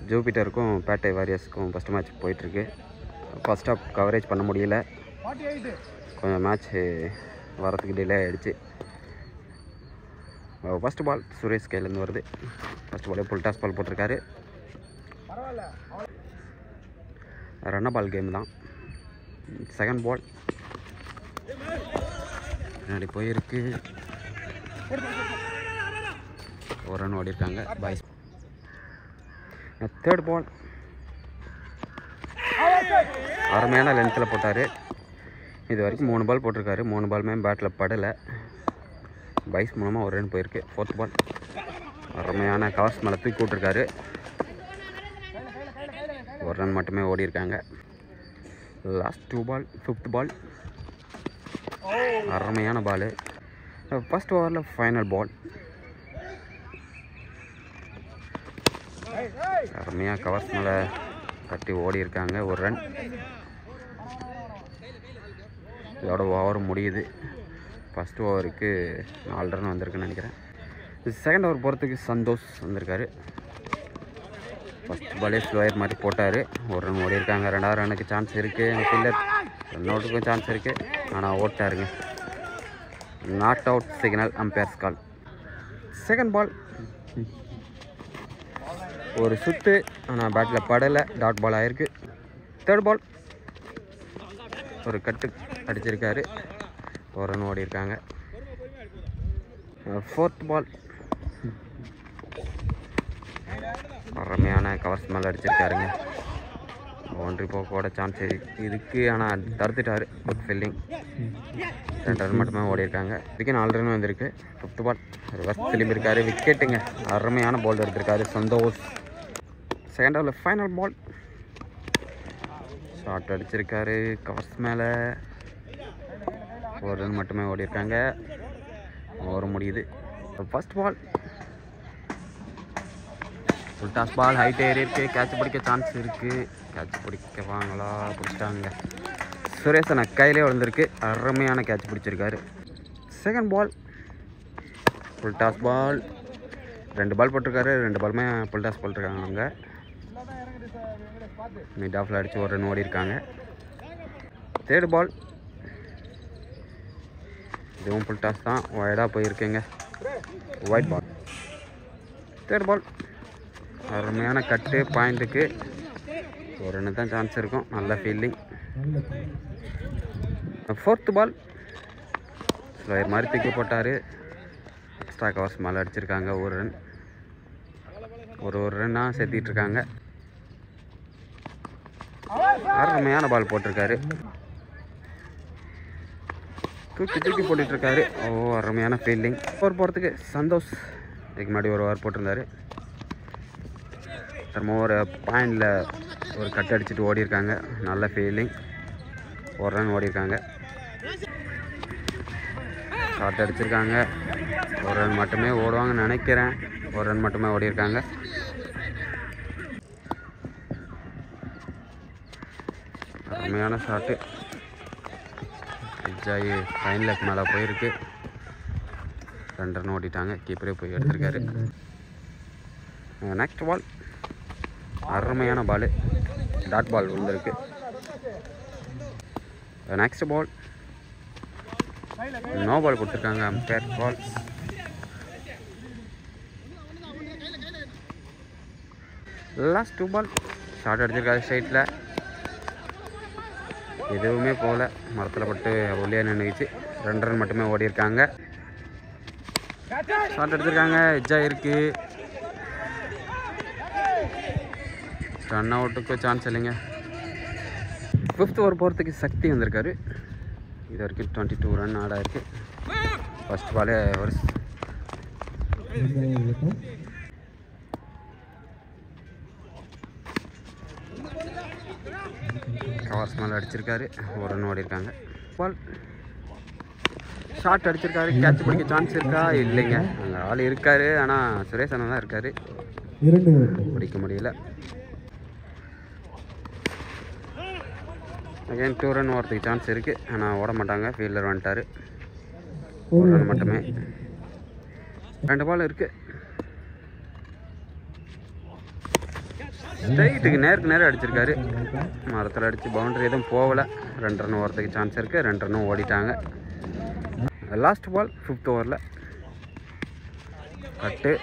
ஜூபிட்டருக்கும் பேட்டை வாரியர்ஸுக்கும் first match போயிட்டுருக்கு. First half coverage பண்ண முடியல, கொஞ்சம் மேட்ச் வரத்துக்கு டிலே ஆகிடுச்சு. ஃபஸ்ட் பால் சுரேஷ் கையிலேருந்து வருது. ஃபஸ்ட் பாலே ஃபுல் டாஸ் பால் போட்டிருக்காரு. ரன்ன பால் கேம் தான். செகண்ட் பால் பின்னாடி போயிருக்கு, ஒரு ரன் ஓடிருக்காங்க பாய்ஸ். தேர்ட் பால் அருமையான லென்த்தில் போட்டார். இது வரைக்கும் 3 பால் போட்டிருக்காரு, 3 பாலுமே பேட்டில் படலை. பைஸ் மூலமாக ஒரு ரன் போயிருக்கு. ஃபோர்த் பால் அருமையான கவர்ஸ் மேலே தூக்கி விட்டுருக்காரு, ஒரு ரன் மட்டுமே ஓடி இருக்காங்க. லாஸ்ட் 2 பால். ஃபிஃப்த் பால் அருமையான பால். ஃபஸ்ட் ஓவரில் ஃபைனல் பால். அருமையாக கவர்ஸ் மேலே கட்டி ஓடி இருக்காங்க, ஒரு ரன். இதோட ஓவர் முடியுது. ஃபஸ்ட் ஓவருக்கு 4 ரன் வந்திருக்குன்னு நினைக்கிறேன். செகண்ட் ஓவர் போகிறதுக்கு சந்தோஷ் வந்திருக்காரு. ஃபஸ்ட் பாலே ஸ்லோயர் மாதிரி போட்டார், ஒரு ரன் ஓடி இருக்காங்க. 2வது ரன்னுக்கு சான்ஸ் இருக்குது, எங்கள் ஃபீல்டர் ரன் அவுட்டுக்கும் சான்ஸ் இருக்குது, ஆனால் ஓட்டாருங்க. Not out signal, umpires call. Second ball ஒரு சுத்து, ஆனால் பேட்டில் படலை, டாட் பால் ஆகிருக்கு. தேர்ட் பால் ஒரு கட்டு அடிச்சிருக்காரு, ஒரு ரன் ஓடி இருக்காங்க. ஃபோர்த் பால் அருமையான கவர்ஸ் மேலே அடிச்சிருக்காருங்க. பவுண்ட்ரி போக்கோட சான்ஸ் இதுக்கு, ஆனால் தடுத்துட்டார். Good fielding. 2 ரன் மட்டுமே ஓடி இருக்காங்க. இதுக்கு 4 ரன் வந்திருக்கு. ஃபிஃப்த் பால் ரிவர்ஸ் திரும்பி இருக்காரு, விக்கெட்டுங்க. அருமையான பால் எடுத்திருக்காரு சந்தோஷ். செகண்ட் ஓவரில் ஃபைனல் பால். ஷார்ட் அடிச்சிருக்காரு கவர்ஸ் மேலே, ஒரு ரன் மட்டுமே ஓடி இருக்காங்க. ஓவர் முடியுது. First ball full toss ball, height ஏறி இருக்குது, கேட்ச் பிடிக்க சான்ஸ் இருக்குது. கேட்ச் பிடிக்கவாங்களா? பிடிச்சிட்டாங்க. சுரேஷன் கையிலே விழுந்திருக்கு, அருமையான கேட்ச் பிடிச்சிருக்காரு. Second ball full toss ball. 2 ball போட்டிருக்காரு, 2 பாலுமே ஃபுல் டாஸ் போட்டிருக்காங்க. அவங்க மிட் ஆஃபில் அடித்து ஒரு ரன் ஓடி இருக்காங்க. தேர்ட் பால் இதுவும் ஃபுல் டாஸ் தான், ஒய்டாக போயிருக்குங்க. White ball. தேர்ட் பால் அருமையான கட்டு, பாயிண்ட்டுக்கு ஒரு ரன்னு தான் சான்ஸ் இருக்கும். நல்ல ஃபீல்டிங். ஃபோர்த்து பால் ஸ்லோயர் மாதிரி தூக்கி போட்டார், எக்ஸ்ட்ரா கவர்ஸ் மேலே அடிச்சிருக்காங்க. ஒரு ரன், ஒரு ரன்னாக சேர்த்திட்ருக்காங்க. அருமையான பால் போட்டிருக்காரு, தூக்கி போட்டுட்ருக்காரு. அருமையான ஃபீல்டிங். ஓவர் போகிறதுக்கு சந்தோஷ் இதுக்கு முன்னாடி ஒரு ஓவர் போட்டிருந்தாரு. திரும்ப ஒரு பாயிண்டில் ஒரு கட் அடிச்சுட்டு ஓடி இருக்காங்க. நல்ல ஃபீல்டிங், ஒரு ரன் ஓடி இருக்காங்க. ஷார்ட் அடிச்சிருக்காங்க, ஒரு ரன் மட்டுமே ஓடுவாங்கன்னு நினைக்கிறேன். ஒரு ரன் மட்டுமே ஓடி இருக்காங்க. அருமையான ஷாட்டு, விஜய் ஃபைன் லெக் மேலே போயிருக்கு. 2 ரன் ஓடிட்டாங்க. கீப்பரே போய் எடுத்திருக்காரு. நெக்ஸ்ட் பால் அருமையான பால், டாட் பால் விழுந்திருக்கு. நெக்ஸ்ட் பால் நோ பால் கொடுத்துருக்காங்க, அம்பையர் பால். லாஸ்ட் 2 பால் ஷார்ட் அடிச்சிருக்காரு ஸ்ட்ரைட்டில், எதுவுமே போகல, மரத்தில் பட்டு ஒல்லியாக நின்றுச்சு. 2 ரன் மட்டுமே ஓடி இருக்காங்க. ஷார்ட் அடிச்சிருக்காங்க, எஜ்ஜாக இருக்குது. ரன் அவுட்டுக்கு சான்ஸ் இல்லைங்க. 5th ஓவர் போகிறதுக்கு சக்தி வந்திருக்காரு. இது வரைக்கும் 22 ரன் ஆட் ஆயிருக்கு. ஃபர்ஸ்ட் பாலே ஒரு கவர்ஸ் மேலே அடிச்சிருக்காரு, ஒரு ரன் ஓடி இருக்காங்க. பால் ஷார்ட் அடிச்சிருக்காரு, கேட்ச் பிடிக்க சான்ஸ் இருக்கா? இல்லைங்க, அங்கே ஆள் இருக்காரு, ஆனால் சுரேஷ் அண்ணன் தான் இருக்காரு, பிடிக்க முடியல. அகைன் 2 ரன் ஓடுறதுக்கு சான்ஸ் இருக்குது, ஆனால் ஓட மாட்டாங்க. ஃபீல்டர் வந்துட்டார், ஒரு ரன் மட்டுமே. 2 பால் இருக்குது. ஸ்ட்ரைட்டுக்கு நேருக்கு நேரம் அடிச்சிருக்காரு. மரத்தில் அடித்து பவுண்டரி எதுவும் போகலை. 2 ரன் ஓடுறதுக்கு சான்ஸ் இருக்குது. 2 ரன்னும் ஓடிட்டாங்க. லாஸ்ட் பால் 5th ஓவரில்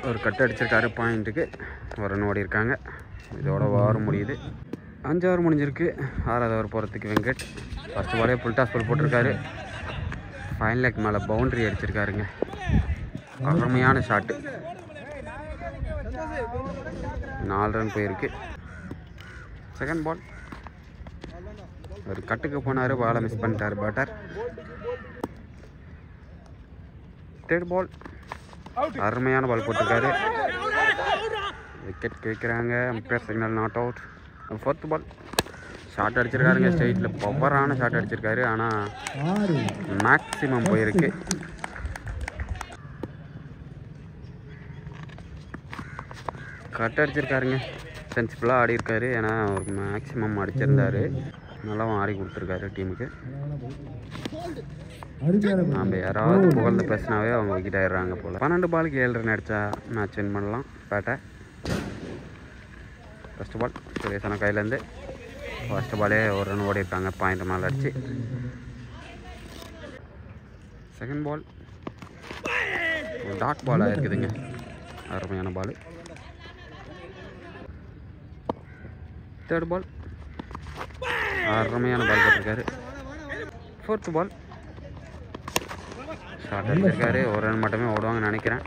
ஒரு கட்டு அடிச்சிருக்காரு. பாயிண்ட்டுக்கு 1 ரன் ஓடி இருக்காங்க. இதோட ஓவர் முடியுது. 5 ஓவர் முடிஞ்சிருக்கு. 6வது ஓவர் போகிறதுக்கு வெங்கட் ஃபஸ்ட்டு பாலே ஃபுல் டாஸ் பால் போட்டிருக்காரு. ஃபைன் லெக் மேலே பவுண்ட்ரி அடிச்சிருக்காருங்க. அருமையான ஷாட்டு. 4 ரன் போயிருக்கு. செகண்ட் பால் ஒரு கட்டுக்கு போனார். பாலை மிஸ் பண்ணிட்டார் பேட்டர். தேர்ட் பால் அருமையான பால் போட்டிருக்காரு. விக்கெட் கேட்குறாங்க. Umpire signal not out. 4th ball shot அடிச்சிருக்காருங்க. ஸ்ட்ரைட்டில் பவரான ஷாட் அடிச்சிருக்காரு. ஆனால் மேக்ஸிமம் போயிருக்கு. கட் அடிச்சிருக்காருங்க. சென்சிபிளாக ஆடி இருக்காரு. ஏன்னா ஒரு மேக்ஸிமம் அடிச்சிருந்தாரு. நல்லாவும் ஆடி கொடுத்துருக்காரு டீமுக்கு. நம்ம யாராவது புகழ்ந்து பேசினாவே அவங்க விக்கெட் ஆயிடுறாங்க போல். 12 பாலுக்கு 7 ரன் அடித்தா மேட்ச் வின் பண்ணலாம். பேட்டை ஃபஸ்ட்டு பால் சுரேஷான கையிலேருந்து ஃபஸ்ட்டு பாலே 1 ரன் ஓடி இருக்காங்க. பாயிண்ட் மேலே அடிச்சு. செகண்ட் பால் டாட் பாலாக இருக்குதுங்க. அருமையான பால். தேர்ட் பால் அருமையான பால் போட்டிருக்காரு. 4th பால் ஷாட் அடிச்சிருக்காரு. 1 ரன் மட்டுமே ஓடுவாங்கன்னு நினைக்கிறேன்.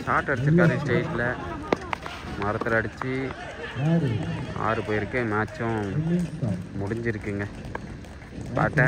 ஷாட் அடிச்சிருக்காரு. ஸ்ட்ரெயிட்டில் மரத்தில் அடித்து 6 போயிருக்கு. மேட்சும் முடிஞ்சிருக்குங்க. பேட்டை